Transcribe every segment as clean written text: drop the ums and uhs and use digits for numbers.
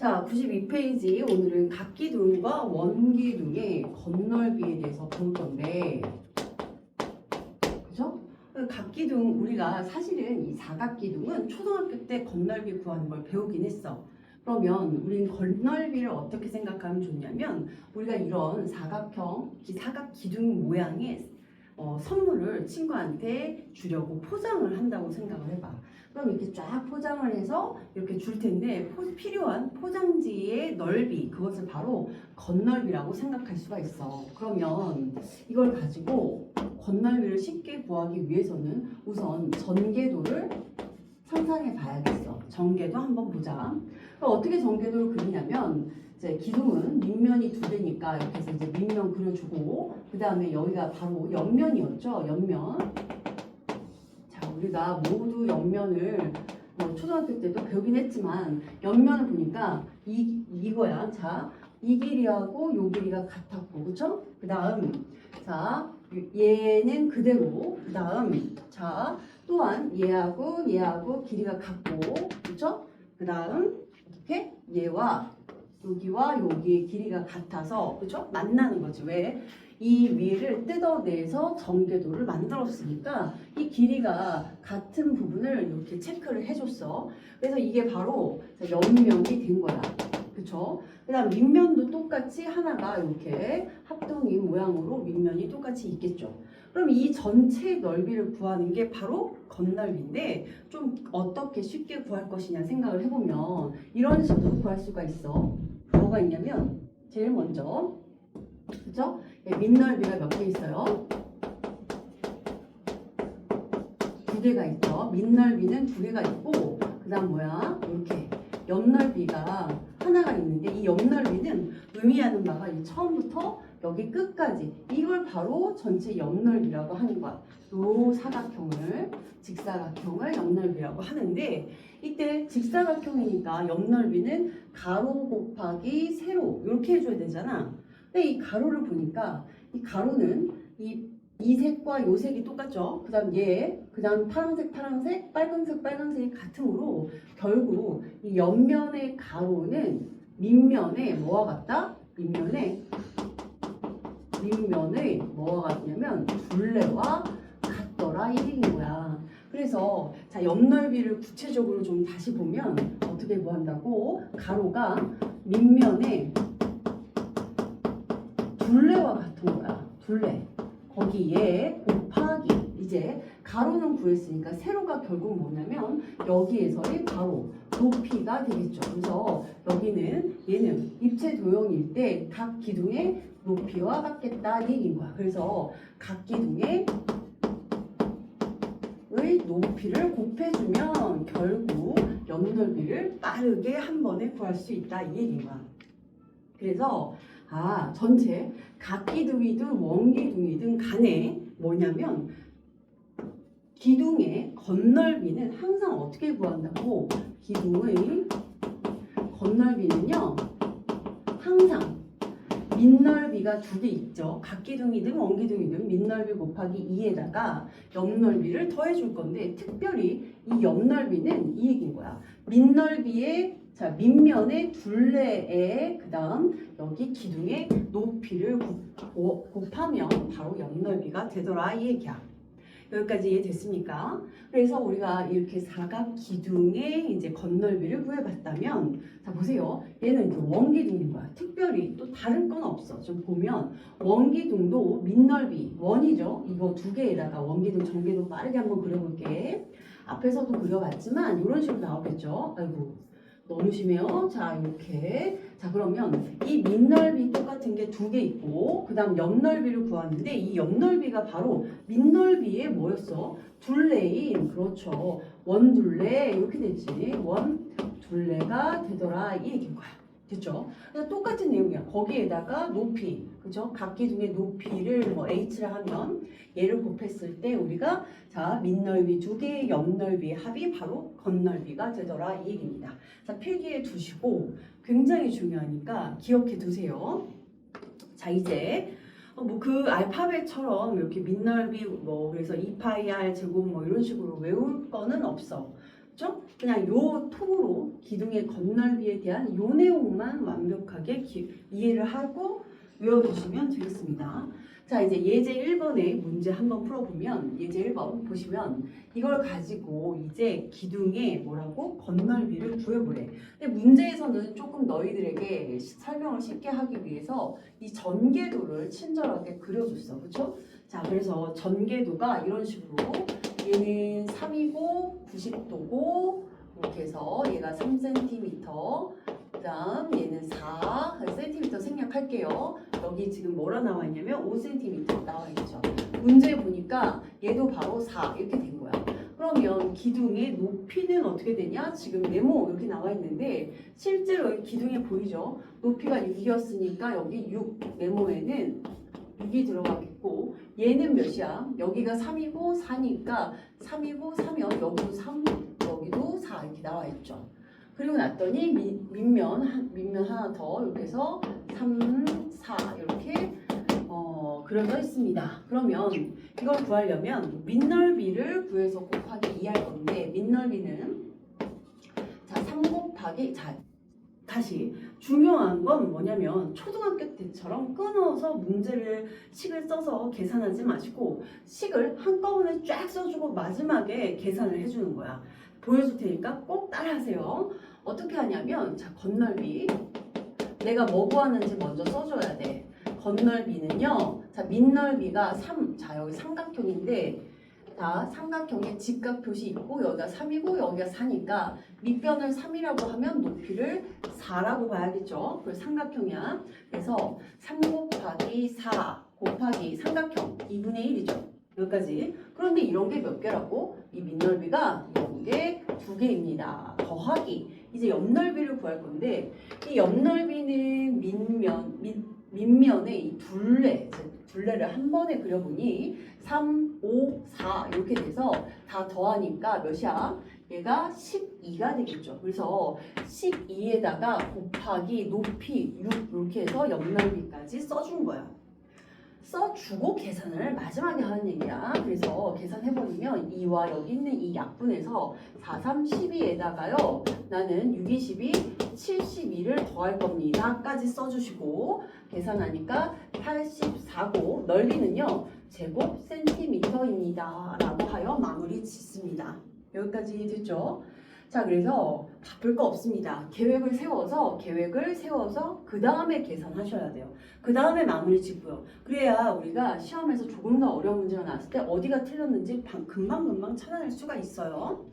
자, 92페이지 오늘은 각기둥과 원기둥의 겉넓이에 대해서 볼 건데, 그죠? 각기둥, 우리가 사실은 이 사각기둥은 초등학교 때 겉넓이 구하는 걸 배우긴 했어. 그러면 우린 겉넓이를 어떻게 생각하면 좋냐면, 우리가 이런 사각형, 사각기둥 모양의 선물을 친구한테 주려고 포장을 한다고 생각을 해봐. 그럼 이렇게 쫙 포장을 해서 이렇게 줄 텐데 필요한 포장지의 넓이, 그것을 바로 겉넓이라고 생각할 수가 있어. 그러면 이걸 가지고 겉넓이를 쉽게 구하기 위해서는 우선 전개도를 상상해 봐야겠어. 전개도 한번 보자. 그럼 어떻게 전개도를 그리냐면, 이제 기둥은 밑면이 두 개니까 이렇게 해서 이제 밑면 그려주고, 그 다음에 여기가 바로 옆면이었죠. 옆면. 자, 우리가 모두 옆면을 초등학교 때도 배우긴 했지만, 옆면을 보니까 이거야. 자, 이 길이하고 요 길이가 같았고, 그쵸? 그 다음, 자, 얘는 그대로, 그 다음, 자, 또한 얘하고 길이가 같고, 그쵸? 그 다음, 이렇게 얘와 여기의 길이가 같아서, 그쵸? 만나는 거지. 왜? 이 위를 뜯어내서 전개도를 만들었으니까 이 길이가 같은 부분을 이렇게 체크를 해줬어. 그래서 이게 바로 옆면이 된 거야. 그쵸? 그 다음 밑면도 똑같이 하나가 이렇게 합동인 모양으로 밑면이 똑같이 있겠죠. 그럼 이 전체 넓이를 구하는 게 바로 겉넓이인데, 좀 어떻게 쉽게 구할 것이냐 생각을 해보면 이런 식으로 구할 수가 있어. 뭐가 있냐면, 제일 먼저, 그죠? 밑넓이가 몇 개 있어요? 두 개가 있죠. 밑넓이는 두 개가 있고, 그 다음 뭐야? 이렇게 옆넓이가 하나가 있는데, 이 옆넓이는 의미하는 바가 이 처음부터 여기 끝까지, 이걸 바로 전체 옆넓이라고 하는 거야. 요 사각형을, 직사각형을 옆넓이라고 하는데, 이때 직사각형이니까 옆넓이는 가로 곱하기 세로 이렇게 해줘야 되잖아. 근데 이 가로를 보니까 이 가로는 이 색과 요 색이 똑같죠. 그 다음 그 다음 파란색, 빨간색이 같으므로 결국 이 옆면의 가로는 밑면의 뭐와 같다? 밑면의 뭐와 같냐면 둘레와 같더라, 이 얘기인 거야. 그래서 자, 옆넓이를 구체적으로 좀 다시 보면 어떻게 구한다고? 가로가 밑면의 둘레와 같은 거야. 둘레. 거기에 곱하기, 이제 가로는 구했으니까 세로가 결국 뭐냐면 여기에서의 바로 높이가 되겠죠. 그래서 여기는 얘는 입체 도형일 때 각 기둥의 높이와 같겠다 얘기인 거야. 그래서 각 기둥의 높이를 곱해주면 결국 옆넓이를 빠르게 한 번에 구할 수 있다 이 얘기인 거야. 그래서 전체 각기둥이든 원기둥이든 간에 뭐냐면, 기둥의 겉넓이는 항상 어떻게 구한다고? 기둥의 겉넓이는요, 항상 밑넓이가 두 개 있죠. 각기둥이든 원기둥이든 밑넓이 곱하기 2에다가 옆넓이를 더해줄 건데, 특별히 이 옆넓이는 이 얘기인 거야. 밑넓이의 밑면의 둘레에 그 다음 여기 기둥의 높이를 곱하면 바로 옆넓이가 되더라 이 얘기야. 여기까지 이해됐습니까? 그래서 우리가 이렇게 사각 기둥의 이제 겉넓이를 구해봤다면, 자 보세요. 얘는 이제 원기둥인 거야. 특별히 또 다른 건 없어. 좀 보면 원기둥도 밑넓이 원이죠. 이거 두 개에다가 원기둥 전개도 빠르게 한번 그려볼게. 앞에서도 그려봤지만 이런 식으로 나오겠죠. 아이고 너무 심해요. 자 이렇게. 자 그러면 이 밑넓이 똑같은 게 두 개 있고, 그 다음 옆넓이를 구하는데 이 옆넓이가 바로 밑넓이의 뭐였어? 둘레인, 그렇죠, 원둘레 이렇게 되지. 원둘레가 되더라 이 얘기인 거야. 됐죠? 그래서 똑같은 내용이야. 거기에다가 높이, 그죠? 각 기둥의 높이를 h를 하면 얘를 곱했을 때 우리가 밑넓이 두 개, 옆넓이 합이 바로 겉넓이가 되더라 이 얘기입니다. 자, 필기해 두시고, 굉장히 중요하니까 기억해 두세요. 자, 이제 그 알파벳처럼 이렇게 밑넓이 그래서 2파이 r 제곱 이런 식으로 외울 거는 없어. 그렇죠? 그냥 요 통으로 기둥의 건널비에 대한 요 내용만 완벽하게 이해를 하고 외워두시면 되겠습니다. 자, 이제 예제 1번의 문제 한번 풀어보면 예제 1번 보시면 이걸 가지고 이제 기둥의 뭐라고? 건널비를 구해보래. 근데 문제에서는 조금 너희들에게 설명을 쉽게 하기 위해서 이 전개도를 친절하게 그려줬어. 그렇죠? 자, 그래서 전개도가 이런 식으로 얘는 3이고 90도고 이렇게 해서 얘가 3cm 그 다음 얘는 4cm 생략할게요. 여기 지금 뭐라 나와 있냐면 5cm 나와 있죠. 문제 보니까 얘도 바로 4 이렇게 된 거야. 그러면 기둥의 높이는 어떻게 되냐? 지금 네모 이렇게 나와 있는데 실제로 여기 기둥에 보이죠? 높이가 6이었으니까 여기 6 네모에는 6이 들어가겠고 얘는 몇이야? 여기가 3이고 4니까 3이고 3이면 여기도 3, 여기도 4 이렇게 나와 있죠. 그리고 났더니 밑면 하나 더 이렇게 해서 3, 4 이렇게 그려져 있습니다. 그러면 이걸 구하려면 밑넓이를 구해서 곱하기 2 할 건데 밑넓이는 자 3 곱하기 자 다시 중요한 건 뭐냐면 초등학교 때처럼 끊어서 문제를 식을 써서 계산하지 마시고 식을 한꺼번에 쫙 써주고 마지막에 계산을 해주는 거야. 보여줄 테니까 꼭 따라하세요. 어떻게 하냐면 자 건널비 내가 뭐 구하는지 먼저 써줘야 돼. 건널비는요. 자 밑넓이가 3. 자 여기 삼각형인데 자 삼각형에 직각 표시 있고 여기가 3이고 여기가 4니까 밑변을 3이라고 하면 높이를 4라고 봐야겠죠. 그래서 삼각형이야. 그래서 3 곱하기 4 곱하기 삼각형 2분의 1이죠. 여기까지. 그런데 이런 게 몇 개라고? 이 밑넓이가 이런 게 2개입니다. 더하기 이제 옆넓이를 구할 건데 이 옆넓이는 밑면의 이 둘레를 한 번에 그려보니 3, 5, 4 이렇게 돼서 다 더하니까 몇이야? 얘가 12가 되겠죠. 그래서 12에다가 곱하기 높이 6 이렇게 해서 옆넓이까지 써준 거야. 써주고 계산을 마지막에 하는 얘기야. 그래서 계산해버리면 2와 여기 있는 이 약분해서 4, 3, 12에다가요. 나는 6, 2, 12, 72를 더할 겁니다. 까지 써주시고 계산하니까 84고 넓이는요. 제곱 센티미터입니다. 라고 하여 마무리 짓습니다. 여기까지 됐죠? 자 그래서 바쁠 거 없습니다. 계획을 세워서 그 다음에 계산하셔야 돼요. 그 다음에 마무리 짓고요. 그래야 우리가 시험에서 조금 더 어려운 문제가 나왔을 때 어디가 틀렸는지 금방금방 찾아낼 수가 있어요.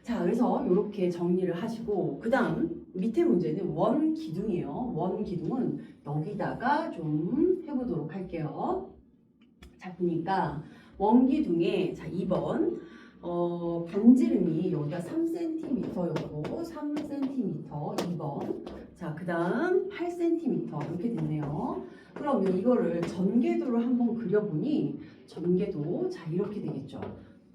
자 그래서 이렇게 정리를 하시고 그 다음 밑에 문제는 원 기둥이에요. 원 기둥은 여기다가 좀 해보도록 할게요. 자 보니까 원 기둥에 자 2번 반지름이 여기가 3cm였고 3cm 2번 자 그 다음 8cm 이렇게 됐네요. 그러면 이거를 전개도를 한번 그려보니 전개도 자 이렇게 되겠죠.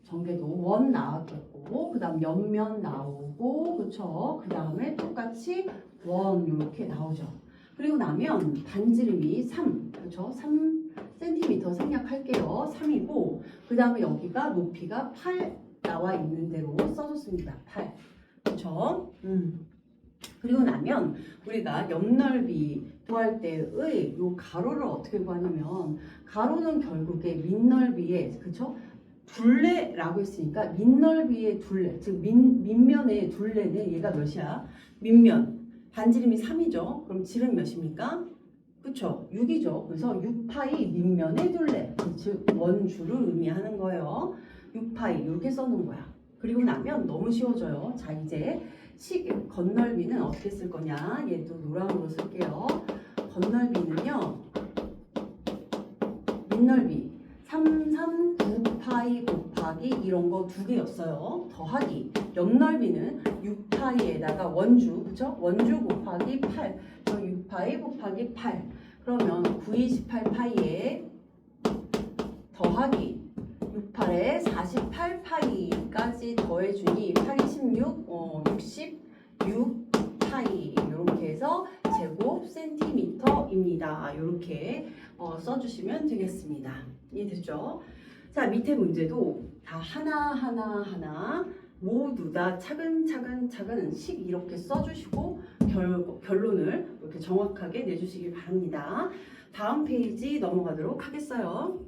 전개도 원 나왔겠고 그 다음 옆면 나오고 그쵸. 그 다음에 똑같이 원 이렇게 나오죠. 그리고 나면 반지름이 3 그쵸. 3cm 생략할게요. 3이고 그 다음에 여기가 높이가 8 나와 있는 대로 써줬습니다. 8 그쵸? 그리고 나면 우리가 옆넓이 구할 때의 요 가로를 어떻게 구하냐면 가로는 결국에 밑넓이의 그쵸? 둘레라고 했으니까 밑넓이의 둘레 즉 밑면의 둘레는 얘가 몇이야? 밑면 반지름이 3이죠. 그럼 지름 몇입니까? 그쵸? 6이죠. 그래서 6파이 밑면의 둘레 즉 원주를 의미하는 거예요. 6파이 이렇게 써놓은 거야. 그리고 나면 너무 쉬워져요. 자 이제 건널비는 어떻게 쓸 거냐? 얘도 노란으로 쓸게요. 건널비는요. 밑넓이 3, 3, 9파이 곱하기 이런 거 2개였어요. 더하기 옆넓이는 6파이에다가 원주 그쵸? 원주 곱하기 8 6파이 곱하기 8 그러면 9, 28파이에 더하기 68에 48파이까지 더해주니 8, 16, 66파이 이렇게 해서 제곱 센티미터입니다. 이렇게 써주시면 되겠습니다. 이해됐죠? 자 밑에 문제도 다 하나 모두 다 차근차근씩 이렇게 써주시고 결론을 이렇게 정확하게 내주시길 바랍니다. 다음 페이지 넘어가도록 하겠어요.